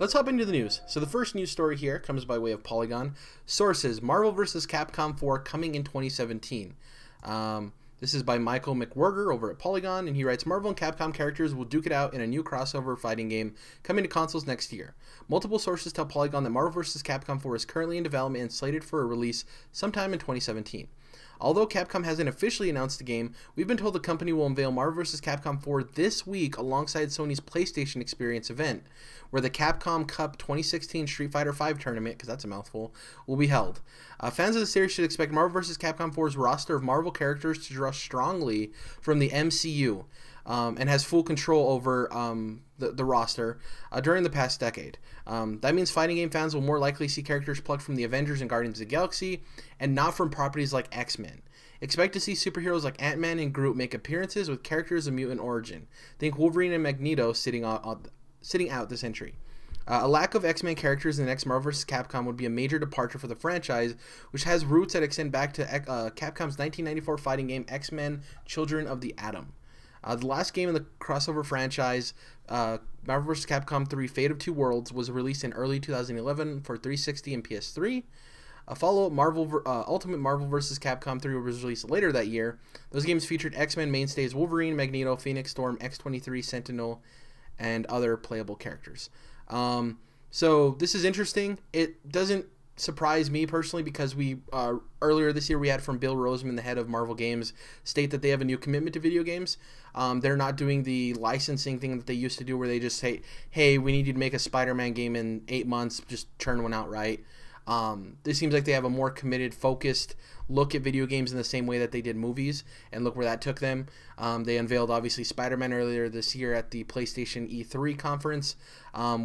Let's hop into the news. So the first news story here comes by way of Polygon. Sources: Marvel vs. Capcom 4 coming in 2017. This is by Michael McWhirter over at Polygon, and he writes, Marvel and Capcom characters will duke it out in a new crossover fighting game coming to consoles next year. Multiple sources tell Polygon that Marvel vs. Capcom 4 is currently in development and slated for a release sometime in 2017. Although Capcom hasn't officially announced the game, we've been told the company will unveil Marvel vs. Capcom 4 this week alongside Sony's PlayStation Experience event, where the Capcom Cup 2016 Street Fighter V tournament, because that's a mouthful, will be held. Fans of the series should expect Marvel vs. Capcom 4's roster of Marvel characters to draw strongly from the MCU, and has full control over the roster during the past decade. That means fighting game fans will more likely see characters plucked from the Avengers and Guardians of the Galaxy, and not from properties like X-Men. Expect to see superheroes like Ant-Man and Groot make appearances with characters of mutant origin. Think Wolverine and Magneto sitting out this entry. A lack of X-Men characters in the next Marvel vs. Capcom would be a major departure for the franchise, which has roots that extend back to Capcom's 1994 fighting game X-Men Children of the Atom. The last game in the crossover franchise, Marvel vs. Capcom 3 Fate of Two Worlds, was released in early 2011 for 360 and PS3. A follow-up, Ultimate Marvel vs. Capcom 3, was released later that year. Those games featured X-Men mainstays Wolverine, Magneto, Phoenix, Storm, X-23, Sentinel, and other playable characters. So this is interesting. It doesn't surprise me personally because we earlier this year we had from Bill Roseman, the head of Marvel Games, state that they have a new commitment to video games. They're not doing the licensing thing that they used to do where they just say, hey, we need you to make a Spider-Man game in 8 months, just turn one out right. This seems like they have a more committed, focused look at video games in the same way that they did movies, and look where that took them. They unveiled, obviously, Spider-Man earlier this year at the PlayStation E3 conference.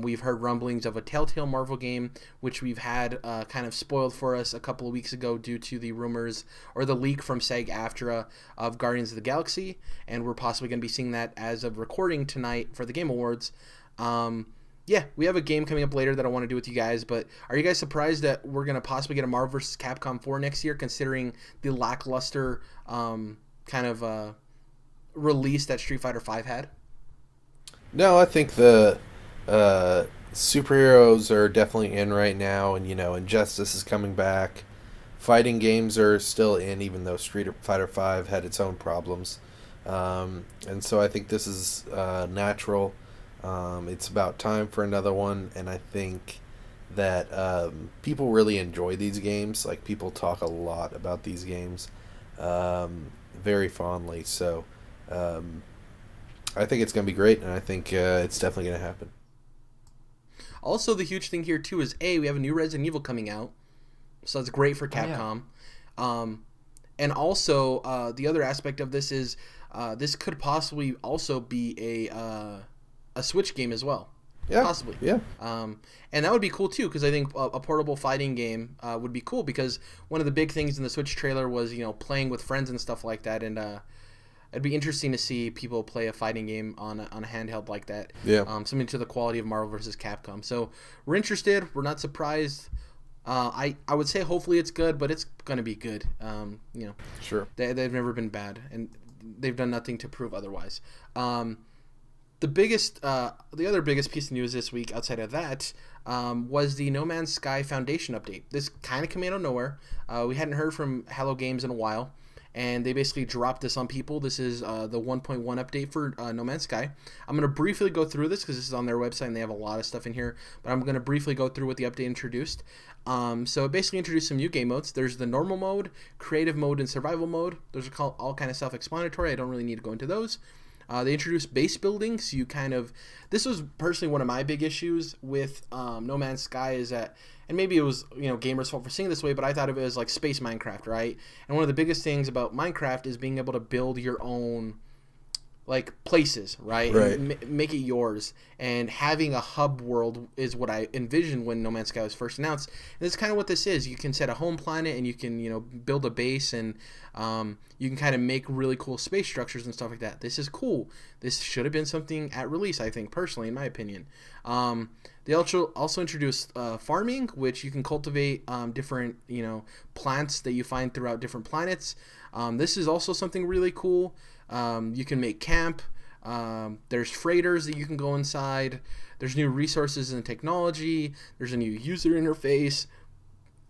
We've heard rumblings of a Telltale Marvel game, which we've had kind of spoiled for us a couple of weeks ago due to the rumors or the leak from SAG-AFTRA of Guardians of the Galaxy, and we're possibly going to be seeing that as of recording tonight for the Game Awards. Yeah, we have a game coming up later that I want to do with you guys, but are you guys surprised that we're going to possibly get a Marvel vs. Capcom 4 next year, considering the lackluster release that Street Fighter V had? No, I think the superheroes are definitely in right now, and, Injustice is coming back. Fighting games are still in, even though Street Fighter V had its own problems. And so I think this is natural. It's about time for another one, and I think that people really enjoy these games. Like, people talk a lot about these games very fondly. So I think it's going to be great, and I think it's definitely going to happen. Also, the huge thing here, too, is, we have a new Resident Evil coming out, so that's great for Capcom. Oh, yeah. And also, the other aspect of this is this could possibly also be a Switch game as well. Yeah, possibly. Yeah. And that would be cool too, because I think a portable fighting game would be cool, because one of the big things in the Switch trailer was playing with friends and stuff like that, and it'd be interesting to see people play a fighting game on a handheld like that. Yeah. Something to the quality of Marvel vs. Capcom. So we're interested. We're not surprised. I would say hopefully it's good, but it's gonna be good. Sure. They've never been bad, and they've done nothing to prove otherwise. The other biggest piece of news this week outside of that was the No Man's Sky Foundation update. This kind of came out of nowhere. We hadn't heard from Hello Games in a while, and they basically dropped this on people. This is the 1.1 update for No Man's Sky. I'm going to briefly go through this because this is on their website and they have a lot of stuff in here, but I'm going to briefly go through what the update introduced. So it basically introduced some new game modes. There's the normal mode, creative mode, and survival mode. Those are all kind of self-explanatory. I don't really need to go into those. They introduced base building, so this was personally one of my big issues with No Man's Sky, is that, and maybe it was gamers' fault for seeing it this way, but I thought of it as like space Minecraft, right? And one of the biggest things about Minecraft is being able to build your own like places, right? Right. And make it yours. And having a hub world is what I envisioned when No Man's Sky was first announced. And that's kind of what this is. You can set a home planet, and you can build a base, and you can kind of make really cool space structures and stuff like that. This is cool. This should have been something at release, I think, personally, in my opinion. They also introduced farming, which you can cultivate different plants that you find throughout different planets. This is also something really cool. You can make camp. There's freighters that you can go inside. There's new resources and technology. There's a new user interface.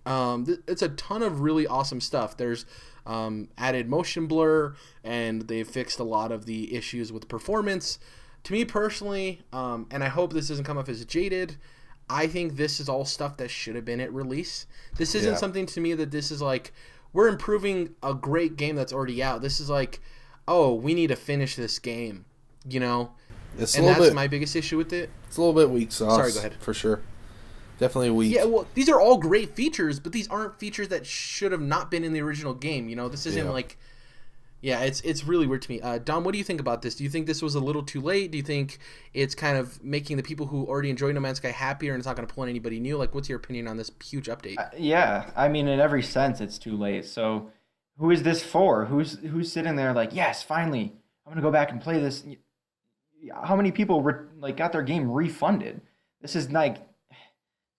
It's a ton of really awesome stuff. There's added motion blur, and they've fixed a lot of the issues with performance. To me personally, and I hope this doesn't come off as jaded, I think this is all stuff that should have been at release. This isn't something to me that this is like, we're improving a great game that's already out. This is like, oh, we need to finish this game, you know? It's and that's my biggest issue with it. It's a little bit weak sauce. Sorry, go ahead. For sure. Definitely weak. Yeah, well, these are all great features, but these aren't features that should have not been in the original game, you know? This isn't like... Yeah, it's really weird to me. Dom, what do you think about this? Do you think this was a little too late? Do you think it's kind of making the people who already enjoy No Man's Sky happier and it's not going to pull in anybody new? Like, what's your opinion on this huge update? Yeah, I mean, in every sense, it's too late. So, who is this for? Who's sitting there like, yes, finally, I'm gonna go back and play this? How many people got their game refunded? This is like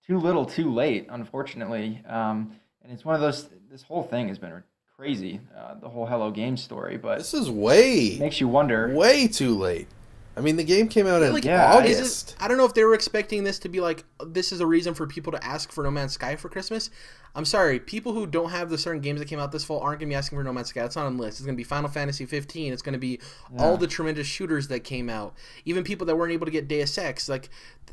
too little, too late, unfortunately. And it's one of those. This whole thing has been crazy, the whole Hello Games story, but this is makes you wonder. Way too late. I mean, the game came out in August. I don't know if they were expecting this to be like, this is a reason for people to ask for No Man's Sky for Christmas. I'm sorry, people who don't have the certain games that came out this fall aren't going to be asking for No Man's Sky. It's not on the list. It's going to be Final Fantasy 15. It's going to be all the tremendous shooters that came out. Even people that weren't able to get Deus Ex. Like,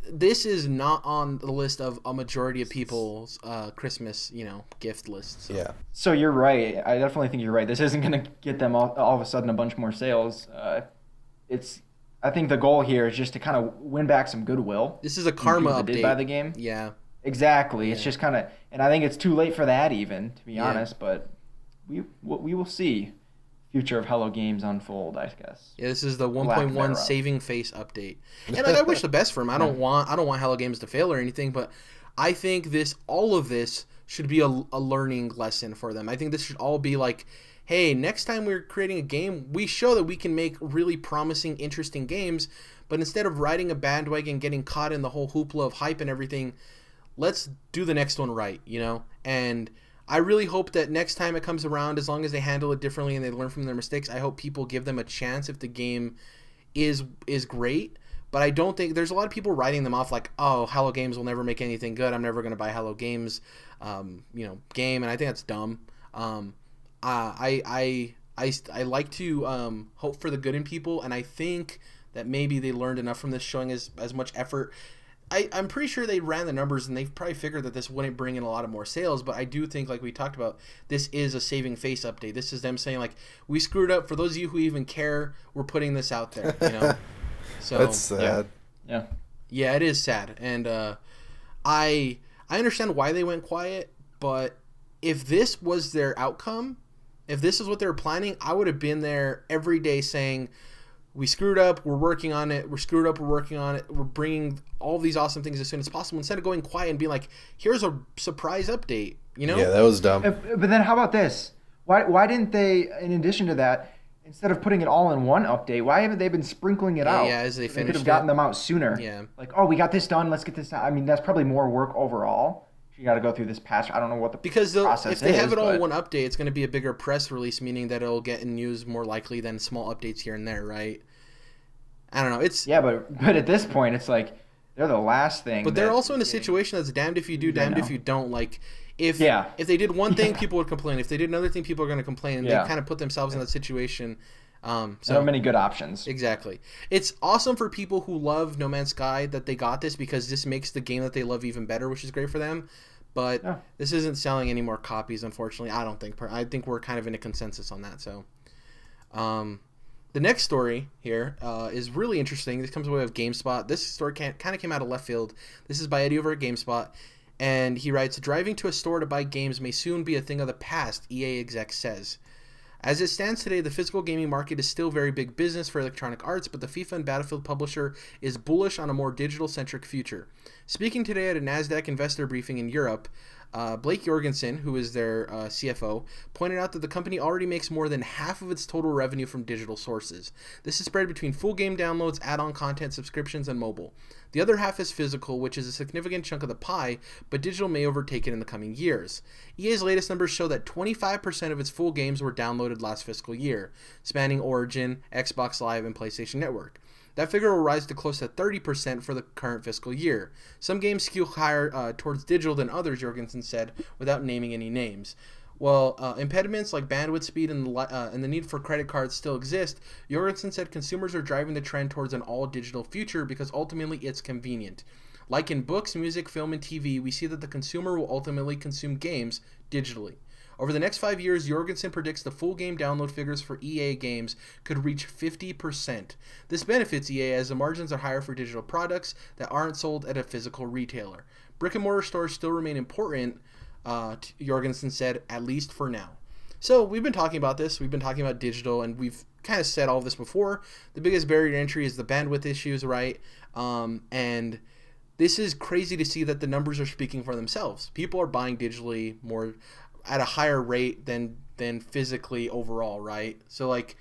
this is not on the list of a majority of people's Christmas, gift lists. Yeah. So you're right. I definitely think you're right. This isn't going to get them all of a sudden a bunch more sales. I think the goal here is just to kind of win back some goodwill. This is a karma update by the game. Yeah. Exactly. It's just kind of, and I think it's too late for that even, to be honest. But we will see future of Hello Games unfold, I guess. Yeah, this is the 1.1 saving face update, and I wish the best for him. I don't want Hello Games to fail or anything, but I think all of this should be a learning lesson for them. I think this should all be like, hey, next time we're creating a game, we show that we can make really promising, interesting games, but instead of riding a bandwagon, getting caught in the whole hoopla of hype and everything, let's do the next one right, And I really hope that next time it comes around, as long as they handle it differently and they learn from their mistakes, I hope people give them a chance if the game is great. But I don't think there's a lot of people writing them off like, oh, Hello Games will never make anything good. I'm never going to buy Hello Games, game, and I think that's dumb. I like to hope for the good in people, and I think that maybe they learned enough from this, showing as much effort. I'm pretty sure they ran the numbers, and they probably figured that this wouldn't bring in a lot of more sales, but I do think, like we talked about, this is a saving face update. This is them saying, like, we screwed up. For those of you who even care, we're putting this out there, So that's sad. Yeah, it is sad, and I understand why they went quiet, but if this was their outcome, if this is what they were planning, I would have been there every day saying, we screwed up, we're working on it, we're screwed up, we're working on it, we're bringing all these awesome things as soon as possible, instead of going quiet and being like, here's a surprise update, Yeah, that was dumb. But then how about this? Why didn't they, in addition to that, instead of putting it all in one update, why haven't they been sprinkling it out? Yeah, as they finished could have gotten them out sooner. Yeah. Like, oh, we got this done, let's get this done. I mean, that's probably more work overall. You got to go through this patch. I don't know what the process is. If they have it all in one update, it's going to be a bigger press release, meaning that it'll get in news more likely than small updates here and there, right? I don't know. But at this point, it's like they're the last thing. But they're also in a situation that's damned if you do, damned if you don't. Like, if they did one thing, people would complain. If they did another thing, people are going to complain. And they kind of put themselves in that situation. So there are many good options. Exactly. It's awesome for people who love No Man's Sky that they got this, because this makes the game that they love even better, which is great for them. But this isn't selling any more copies, unfortunately. I don't think. I think we're kind of in a consensus on that. So, the next story here is really interesting. This comes away of GameSpot. This story kind of came out of left field. This is by Eddie over at GameSpot, and he writes, "Driving to a store to buy games may soon be a thing of the past," EA exec says. As it stands today, the physical gaming market is still very big business for Electronic Arts, but the FIFA and Battlefield publisher is bullish on a more digital-centric future. Speaking today at a NASDAQ investor briefing in Europe, Blake Jorgensen, who is their CFO, pointed out that the company already makes more than half of its total revenue from digital sources. This is spread between full game downloads, add-on content, subscriptions, and mobile. The other half is physical, which is a significant chunk of the pie, but digital may overtake it in the coming years. EA's latest numbers show that 25% of its full games were downloaded last fiscal year, spanning Origin, Xbox Live, and PlayStation Network. That figure will rise to close to 30% for the current fiscal year. Some games skew higher towards digital than others, Jorgensen said, without naming any names. While impediments like bandwidth speed and the need for credit cards still exist, Jorgensen said consumers are driving the trend towards an all-digital future because ultimately it's convenient. Like in books, music, film, and TV, we see that the consumer will ultimately consume games digitally. Over the next 5 years, Jorgensen predicts the full game download figures for EA games could reach 50%. This benefits EA as the margins are higher for digital products that aren't sold at a physical retailer. Brick and mortar stores still remain important, Jorgensen said, at least for now. So we've been talking about this. We've been talking about digital, and we've kind of said all this before. The biggest barrier to entry is the bandwidth issues, right? And this is crazy to see that the numbers are speaking for themselves. People are buying digitally more at a higher rate than physically overall, right? So like,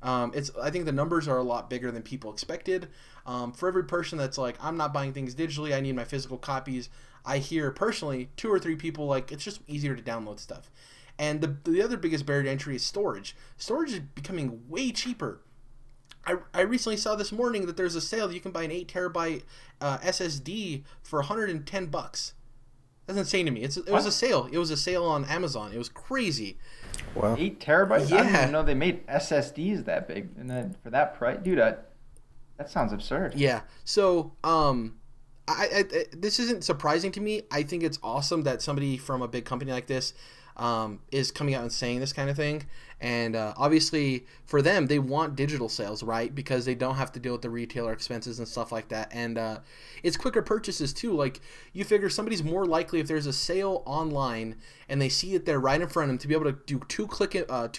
I think the numbers are a lot bigger than people expected. For every person that's like, I'm not buying things digitally, I need my physical copies, I hear personally 2 or 3 people like, it's just easier to download stuff. And the other biggest barrier to entry is storage. Storage is becoming way cheaper. I recently saw this morning that there's a sale. You can buy an 8 terabyte SSD for $110. That's insane to me. It was a sale. It was a sale on Amazon. It was crazy. Wow. 8 terabytes? Yeah. I didn't even know they made SSDs that big. And then for that price, dude, that sounds absurd. Yeah. So, I this isn't surprising to me. I think it's awesome that somebody from a big company like this is coming out and saying this kind of thing. And obviously for them, they want digital sales, right? Because they don't have to deal with the retailer expenses and stuff like that. And it's quicker purchases too. Like, you figure somebody's more likely if there's a sale online and they see it there right in front of them to be able to do 2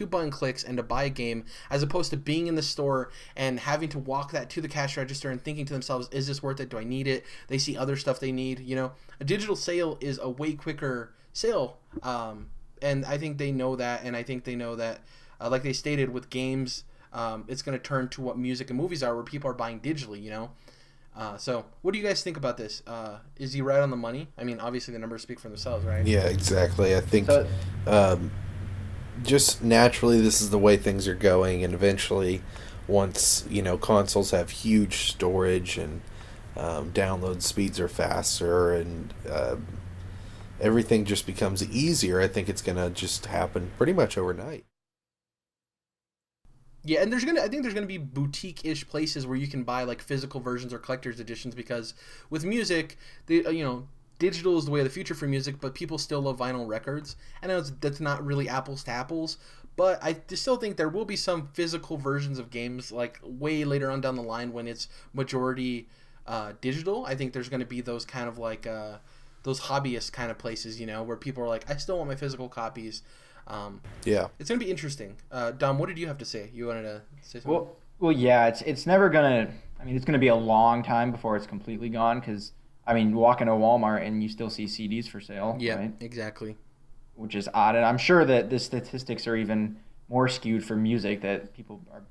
button clicks and to buy a game, as opposed to being in the store and having to walk that to the cash register and thinking to themselves, is this worth it? Do I need it? They see other stuff they need. You know, a digital sale is a way quicker sale. And I think they know that, and I think they know that, like they stated, with games, it's going to turn to what music and movies are, where people are buying digitally, you know? So what do you guys think about this? Is he right on the money? I mean, obviously the numbers speak for themselves, right? Yeah, exactly. I think just naturally this is the way things are going, and eventually once, consoles have huge storage and download speeds are faster and everything just becomes easier, I think it's going to just happen pretty much overnight. Yeah, and I think there's gonna be boutique-ish places where you can buy like physical versions or collector's editions, because with music, digital is the way of the future for music, but people still love vinyl records. I know that's not really apples to apples, but I still think there will be some physical versions of games like way later on down the line when it's majority digital. I think there's gonna be those kind of like those hobbyist kind of places, where people are like, I still want my physical copies. Yeah, it's gonna be interesting. Dom, what did you have to say? You wanted to say something? Well, yeah, it's never gonna. I mean, it's gonna be a long time before it's completely gone. Because walk into Walmart and you still see CDs for sale. Yeah, right? Exactly. Which is odd, and I'm sure that the statistics are even more skewed for music, that people are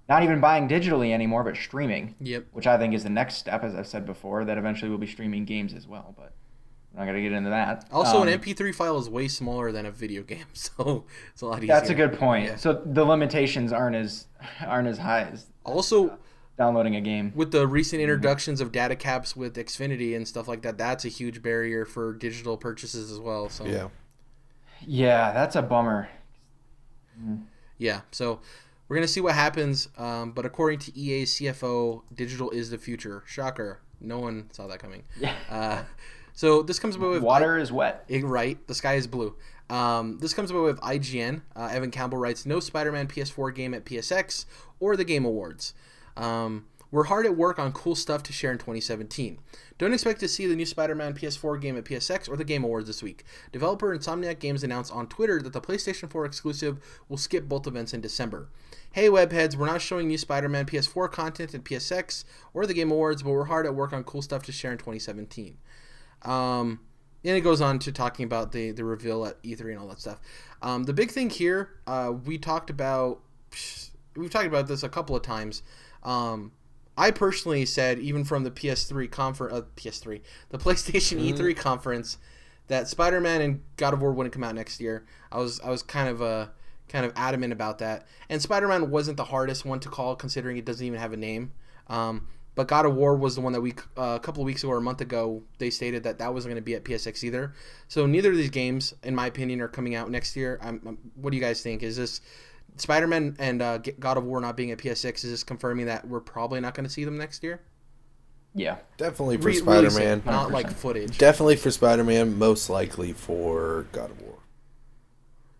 not even buying digitally anymore, but streaming. Yep. Which I think is the next step, as I've said before, that eventually we'll be streaming games as well, but. I'm not going to get into that. Also, an MP3 file is way smaller than a video game, so it's a lot easier. That's a good point. Yeah. So the limitations aren't as high as also downloading a game. With the recent introductions of data caps with Xfinity and stuff like that, that's a huge barrier for digital purchases as well. So yeah, that's a bummer. Yeah, so we're going to see what happens, but according to EA's CFO, digital is the future. Shocker. No one saw that coming. Yeah. So this comes about with water is wet. Right, the sky is blue. This comes about with IGN. Evan Campbell writes, no SpiderMan PS4 game at PSX or the Game Awards. We're hard at work on cool stuff to share in 2017. Don't expect to see the new SpiderMan PS4 game at PSX or the Game Awards this week. Developer Insomniac Games announced on Twitter that the PlayStation 4 exclusive will skip both events in December. Hey webheads, we're not showing new SpiderMan PS4 content at PSX or the Game Awards, but we're hard at work on cool stuff to share in 2017. And it goes on to talking about the reveal at E3 and all that stuff. The big thing here, we've talked about this a couple of times. I personally said, even from the the PlayStation E3 conference, that Spider-Man and God of War wouldn't come out next year. I was kind of adamant about that. And Spider-Man wasn't the hardest one to call, considering it doesn't even have a name. But God of War was the one that a couple of weeks ago or a month ago, they stated that wasn't going to be at PSX either. So neither of these games, in my opinion, are coming out next year. What do you guys think? Is this Spider-Man and God of War not being at PSX, is this confirming that we're probably not going to see them next year? Yeah. Definitely for Spider-Man. Not like footage. Definitely for Spider-Man, most likely for God of War.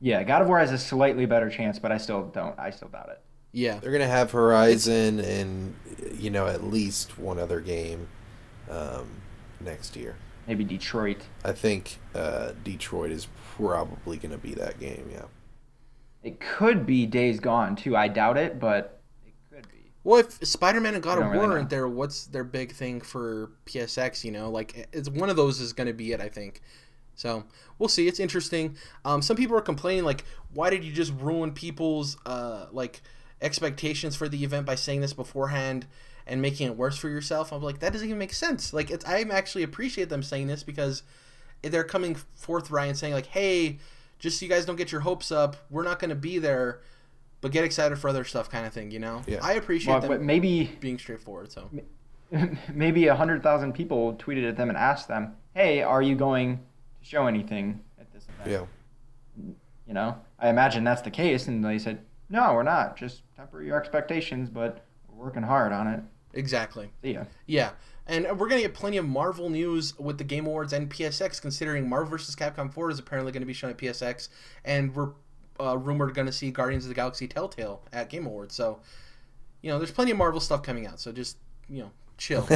Yeah, God of War has a slightly better chance, but I still doubt it. Yeah. They're going to have Horizon and, at least one other game next year. Maybe Detroit. I think Detroit is probably going to be that game, yeah. It could be Days Gone, too. I doubt it, but it could be. Well, if Spider-Man and God of War really aren't there, what's their big thing for PSX, Like, it's one of those is going to be it, I think. So, we'll see. It's interesting. Some people are complaining, like, why did you just ruin people's, expectations for the event by saying this beforehand and making it worse for yourself? I'm like, that doesn't even make sense. Like, I actually appreciate them saying this, because they're coming forthright and saying, like, hey, just so you guys don't get your hopes up, we're not going to be there, but get excited for other stuff, kind of thing, Yeah. I appreciate them maybe being straightforward. So maybe 100,000 people tweeted at them and asked them, hey, are you going to show anything at this event? Yeah. I imagine that's the case, and they said, no, we're not. Just temper your expectations, but we're working hard on it. Exactly. See ya. Yeah. And we're going to get plenty of Marvel news with the Game Awards and PSX, considering Marvel vs. Capcom 4 is apparently going to be shown at PSX, and we're rumored going to see Guardians of the Galaxy Telltale at Game Awards. So, there's plenty of Marvel stuff coming out, so just, chill.